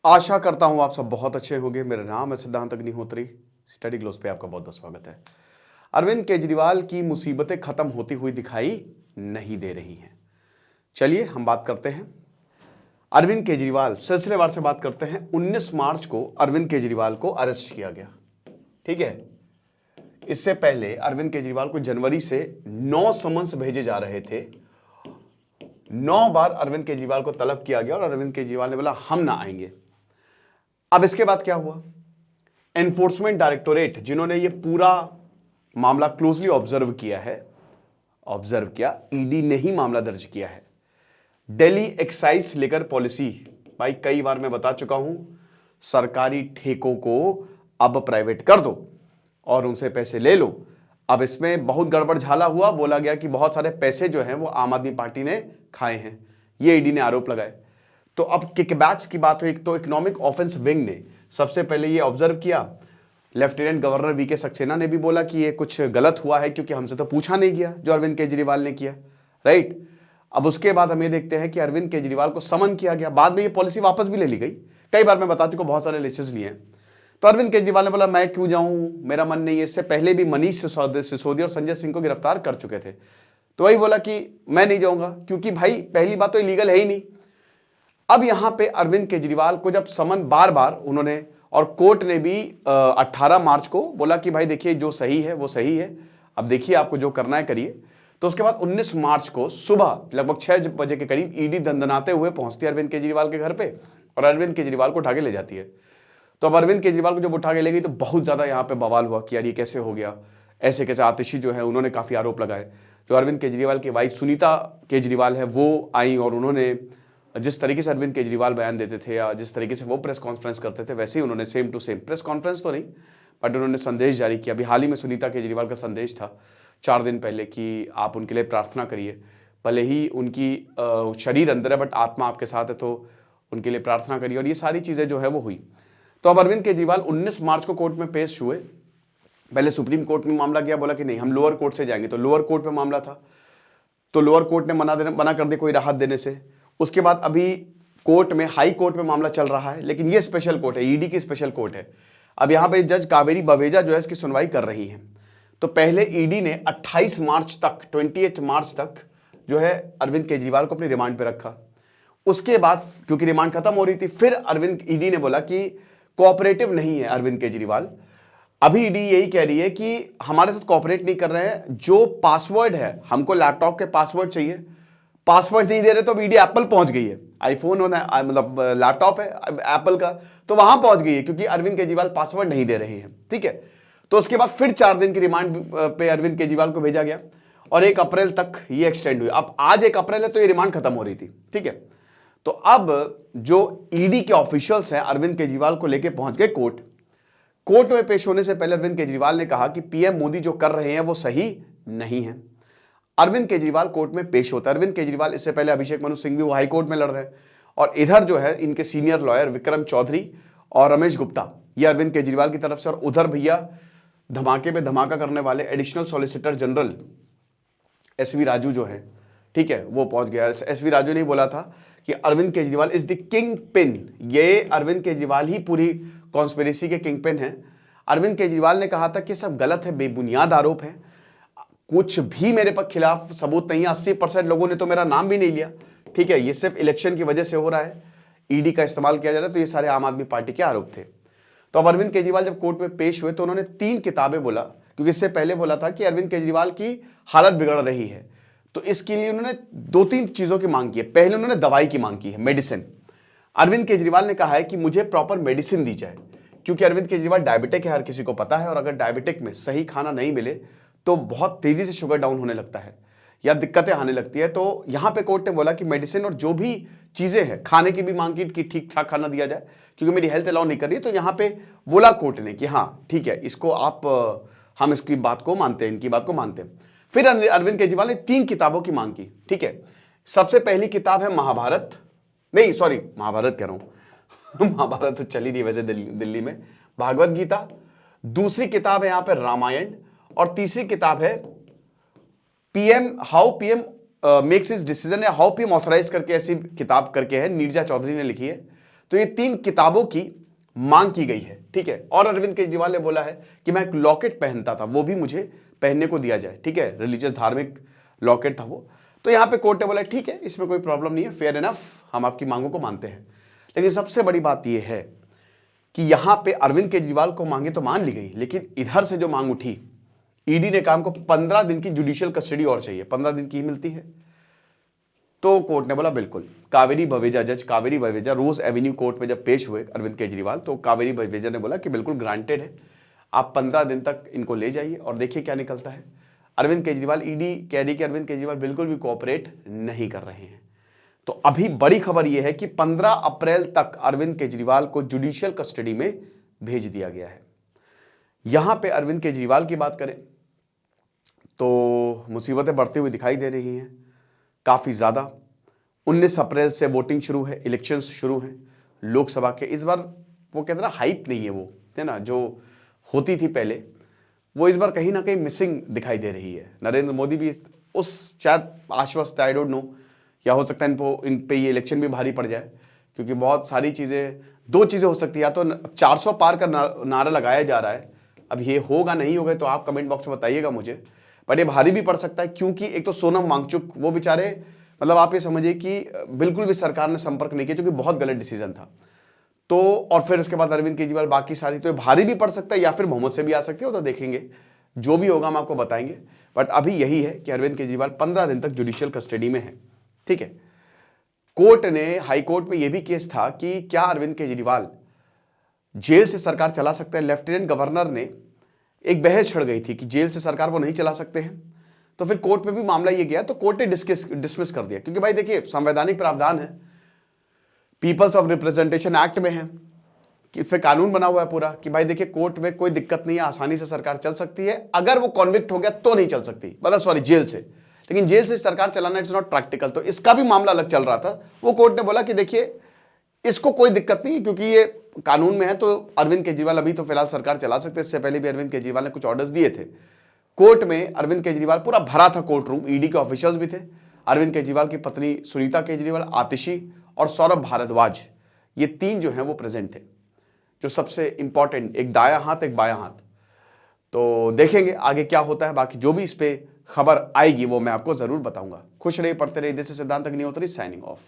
आशा करता हूं आप सब बहुत अच्छे होंगे। मेरा नाम है सिद्धांत अग्निहोत्री। स्टडी ग्लोस पे आपका बहुत बहुत स्वागत है। अरविंद केजरीवाल की मुसीबतें खत्म होती हुई दिखाई नहीं दे रही हैं। चलिए हम बात करते हैं अरविंद केजरीवाल, सिलसिलेवार से बात करते हैं। 19 मार्च को अरविंद केजरीवाल को अरेस्ट किया गया, ठीक है। इससे पहले अरविंद केजरीवाल को जनवरी से 9 समन्स भेजे जा रहे थे। 9 बार अरविंद केजरीवाल को तलब किया गया और अरविंद केजरीवाल ने बोला हम ना आएंगे। अब इसके बाद क्या हुआ? एनफोर्समेंट डायरेक्टोरेट, जिन्होंने ये पूरा मामला क्लोजली ऑब्जर्व किया, ईडी ने ही मामला दर्ज किया है। दिल्ली एक्साइज लिकर पॉलिसी, भाई कई बार मैं बता चुका हूं, सरकारी ठेकों को अब प्राइवेट कर दो और उनसे पैसे ले लो। अब इसमें बहुत गड़बड़ झाला हुआ, बोला गया कि बहुत सारे पैसे जो हैं वो आम आदमी पार्टी ने खाए हैं, ये ईडी ने आरोप लगाए। तो अब किकबैक्स की बात हुई तो इकोनॉमिक ऑफेंस विंग ने सबसे पहले ये ऑब्जर्व किया। लेफ्टिनेंट गवर्नर वीके सक्सेना ने भी बोला कि ये कुछ गलत हुआ है क्योंकि हमसे तो पूछा नहीं गया जो अरविंद केजरीवाल ने किया, राइट। अब उसके बाद हम ये देखते हैं कि अरविंद केजरीवाल को समन किया गया। बाद में ये पॉलिसी वापस भी ले ली गई। कई बार मैं बता चुका, बहुत सारे लेक्चर्स लिए हैं। तो अरविंद केजरीवाल ने बोला मैं क्यों जाऊं, मेरा मन नहीं है। इससे पहले भी मनीष सिसोदिया और संजय सिंह को गिरफ्तार कर चुके थे। तो वही बोला कि मैं नहीं जाऊंगा क्योंकि भाई पहली बात तो इलीगल है ही नहीं। अब यहां पे अरविंद केजरीवाल को जब समन बार बार उन्होंने, और कोर्ट ने भी 18 मार्च को बोला कि भाई देखिए जो सही है वो सही है, अब देखिए आपको जो करना है करिए। तो उसके बाद 19 मार्च को सुबह लगभग 6 बजे के करीब ईडी दंदनाते हुए पहुंचती है अरविंद केजरीवाल के घर पे और अरविंद केजरीवाल को उठा के ले जाती है। तो अब अरविंद केजरीवाल को जब उठा के ले गई तो बहुत ज्यादा यहाँ पे बवाल हुआ कि यार ये कैसे हो गया, ऐसे कैसे। आतिशी जो है उन्होंने काफी आरोप लगाए। जो अरविंद केजरीवाल की वाइफ सुनीता केजरीवाल है वो आई और उन्होंने जिस तरीके से अरविंद केजरीवाल बयान देते थे या जिस तरीके से वो प्रेस कॉन्फ्रेंस करते थे वैसे ही उन्होंने same to same, press conference तो नहीं बट उन्होंने संदेश जारी किया। अभी हाल ही में सुनीता केजरीवाल का संदेश था 4 दिन पहले कि आप उनके लिए प्रार्थना करिए, भले ही उनकी शरीर अंदर है बट आत्मा आपके साथ है, तो उनके लिए प्रार्थना करिए। और ये सारी चीजें जो है वो हुई। तो अब अरविंद केजरीवाल 19 मार्च को कोर्ट में पेश हुए। पहले सुप्रीम कोर्ट में मामला गया, बोला कि नहीं हम लोअर कोर्ट से जाएंगे। तो लोअर कोर्ट में मामला था तो लोअर कोर्ट ने मना कर दिया कोई राहत देने से। उसके बाद अभी कोर्ट में, हाई कोर्ट में मामला चल रहा है, लेकिन ये स्पेशल कोर्ट है, ईडी की स्पेशल कोर्ट है। अब यहां पे जज कावेरी बवेजा जो है इसकी सुनवाई कर रही है। तो पहले ईडी ने 28 मार्च तक, 28 मार्च तक जो है अरविंद केजरीवाल को अपनी रिमांड पे रखा। उसके बाद क्योंकि रिमांड खत्म हो रही थी, फिर ईडी ने बोला कि कोऑपरेटिव नहीं है अरविंद केजरीवाल। अभी ईडी यही कह रही है कि हमारे साथ कोऑपरेट नहीं कर रहे हैं, जो पासवर्ड है, हमको लैपटॉप के पासवर्ड चाहिए, पासवर्ड नहीं दे रहे। तो अब ईडी एप्पल पहुंच गई है, आईफोन होना मतलब लैपटॉप है एप्पल का, तो वहां पहुंच गई है क्योंकि अरविंद केजरीवाल पासवर्ड नहीं दे रहे हैं, ठीक है। तो उसके बाद फिर 4 दिन की रिमांड पे अरविंद केजरीवाल को भेजा गया और 1 अप्रैल तक ये एक्सटेंड हुई। अब आज 1 अप्रैल है तो ये रिमांड खत्म हो रही थी, ठीक है। तो अब जो ईडी के ऑफिशियल्स हैं अरविंद केजरीवाल को लेकर पहुंच गए कोर्ट। कोर्ट में पेश होने से पहले अरविंद केजरीवाल ने कहा कि पीएम मोदी जो कर रहे हैं वो सही नहीं है। अरविंद केजरीवाल कोर्ट में पेश होता है। अरविंद केजरीवाल इससे पहले अभिषेक मनु सिंह भी वो हाई कोर्ट में लड़ रहे हैं और इधर जो है इनके सीनियर लॉयर विक्रम चौधरी और रमेश गुप्ता, ये अरविंद केजरीवाल की तरफ से, और उधर भैया धमाके में धमाका करने वाले additional solicitor general SV Raju जो है, ठीक है, वो पहुंच गया। एसवी राजू ने बोला था कि Arvind Kejriwal is the kingpin, ये अरविंद केजरीवाल ही पूरी कॉन्स्पिरेसी के किंग पिन है। अरविंद केजरीवाल ने कहा था कि सब गलत है, बेबुनियाद आरोप है, कुछ भी मेरे पर खिलाफ सबूत नहीं है। 80% लोगों ने तो मेरा नाम भी नहीं लिया, ठीक है, ये सिर्फ इलेक्शन की वजह से हो रहा है, ईडी का इस्तेमाल किया जा रहा है। तो ये सारे आम आदमी पार्टी के आरोप थे। तो अब अरविंद केजरीवाल जब कोर्ट में पेश हुए तो उन्होंने 3 किताबें बोला, क्योंकि इससे पहले बोला था कि अरविंद केजरीवाल की हालत बिगड़ रही है। तो इसके लिए उन्होंने 2-3 चीजों की मांग की है। पहले उन्होंने दवाई की मांग की है, मेडिसिन। अरविंद केजरीवाल ने कहा है कि मुझे प्रॉपर मेडिसिन दी जाए, क्योंकि अरविंद केजरीवाल डायबिटिक है, हर किसी को पता है, और अगर डायबिटिक में सही खाना नहीं मिले तो बहुत तेजी से शुगर डाउन होने लगता है या दिक्कतें आने लगती है। तो यहां पे कोर्ट ने बोला कि मेडिसिन और जो भी चीजें हैं, खाने की भी मांग की कि ठीक ठाक खाना दिया जाए, क्योंकि मेरी हेल्थ अलाउ नहीं कर रही। तो यहां पे बोला कोर्ट ने कि हाँ ठीक है, इसको आप, हम इसकी बात को मानते हैं, इनकी बात को मानते हैं। फिर अरविंद केजरीवाल ने 3 किताबों की मांग की, ठीक है। सबसे पहली किताब है महाभारत, नहीं सॉरी महाभारत कह रहा हूं महाभारत तो चली नहीं वैसे दिल्ली में, भागवत गीता। दूसरी किताब है यहां पे रामायण, और तीसरी किताब है how PM makes his decision, या हाउ पीएम ऑथराइज करके ऐसी किताब करके है, नीरजा चौधरी ने लिखी है। तो ये 3 किताबों की मांग की गई है, ठीक है। और अरविंद केजरीवाल ने बोला है कि मैं एक लॉकेट पहनता था, वो भी मुझे पहनने को दिया जाए, ठीक है। रिलीजियस धार्मिक लॉकेट था वो। तो यहां पे कोर्ट ने बोला ठीक है, इसमें कोई प्रॉब्लम नहीं है, फेयर इनफ, हम आपकी मांगों को मानते हैं। लेकिन सबसे बड़ी बात यह है कि यहां पे अरविंद केजरीवाल को मांगे तो मान ली गई, लेकिन इधर से जो मांग उठी, ईडी ने कहा हमको 15 दिन की जुडिशियल कस्टडी और चाहिए। 15 दिन की ही मिलती है। तो कोर्ट ने बोला बिल्कुल। कावेरी बवेजा, जज कावेरी बवेजा रोज एवेन्यू कोर्ट में जब पेश हुए अरविंद केजरीवाल, तो कावेरी बवेजा ने बोला कि बिल्कुल ग्रांटेड है, आप 15 दिन तक इनको ले जाइए और देखिए क्या निकलता है। अरविंद केजरीवाल, ईडी कह रही कि अरविंद केजरीवाल बिल्कुल भी कोऑपरेट नहीं कर रहे हैं। तो अभी बड़ी खबर यह है कि 15 अप्रैल तक अरविंद केजरीवाल को जुडिशियल कस्टडी में भेज दिया गया है। यहां पे अरविंद केजरीवाल की बात करें तो मुसीबतें बढ़ती हुई दिखाई दे रही हैं काफी ज्यादा। 19 अप्रैल से वोटिंग शुरू है, इलेक्शंस शुरू हैं लोकसभा के। इस बार वो कहते ना हाइप नहीं है, वो है ना जो होती थी पहले, वो इस बार कहीं ना कहीं मिसिंग दिखाई दे रही है। नरेंद्र मोदी भी उस शायद आश्वस्त, आई डोंट नो, या हो सकता है इन पे ये इलेक्शन भी भारी पड़ जाए, क्योंकि बहुत सारी चीजें, 2 चीजें हो सकती है, या तो 400 पार का नारा लगाया जा रहा है, अब ये होगा नहीं होगा तो आप कमेंट बॉक्स में बताइएगा मुझे, बट ये भारी भी पड़ सकता है। क्योंकि एक तो सोनम वांगचुक, वो बेचारे, मतलब आप ये समझिए कि बिल्कुल भी सरकार ने संपर्क नहीं किया, क्योंकि बहुत गलत डिसीजन था। तो और फिर उसके बाद अरविंद केजरीवाल, बाकी सारी, तो भारी भी पड़ सकता है, या फिर बहुमत से भी आ सकती है, तो देखेंगे, जो भी होगा हम आपको बताएंगे। बट अभी यही है कि अरविंद केजरीवाल 15 दिन तक जुडिशियल कस्टडी में है, ठीक है। कोर्ट ने, हाई कोर्ट में यह भी केस था कि क्या अरविंद केजरीवाल जेल से सरकार चला सकते हैं। लेफ्टिनेंट गवर्नर ने एक बहस छिड़ गई थी कि जेल से सरकार वो नहीं चला सकते हैं। तो फिर कोर्ट में भी मामला ये गया, तो कोर्ट ने डिसमिस कर दिया, क्योंकि भाई देखिए संवैधानिक प्रावधान है, पीपल्स ऑफ रिप्रेजेंटेशन एक्ट में है कि फिर कानून बना हुआ है पूरा कि भाई देखिए कोर्ट में कोई दिक्कत नहीं है, आसानी से सरकार चल सकती है। अगर वो कॉन्विक्ट हो गया तो नहीं चल सकती, मतलब सॉरी जेल से, लेकिन जेल से सरकार चलाना इट्स नॉट प्रैक्टिकल। तो इसका भी मामला अलग चल रहा था। वो कोर्ट ने बोला कि देखिए इसको कोई दिक्कत नहीं, क्योंकि ये कानून में है, तो अरविंद केजरीवाल अभी तो फिलहाल सरकार चला सकते। इससे पहले भी अरविंद केजरीवाल ने कुछ ऑर्डर्स दिए थे कोर्ट में। अरविंद केजरीवाल, पूरा भरा था कोर्ट रूम, ईडी के ऑफिशियल्स भी थे। अरविंद केजरीवाल की पत्नी सुनीता केजरीवाल, आतिशी और सौरभ भारद्वाज, ये 3 जो हैं वो प्रेजेंट थे, जो सबसे इंपॉर्टेंट, एक दाया हाथ एक बाया हाथ। तो देखेंगे आगे क्या होता है। बाकी जो भी इस पे खबर आएगी वो मैं आपको जरूर बताऊंगा। खुश रहिए, पढ़ते रहिए। दिस इज सिद्धांत अग्निहोत्री साइनिंग ऑफ।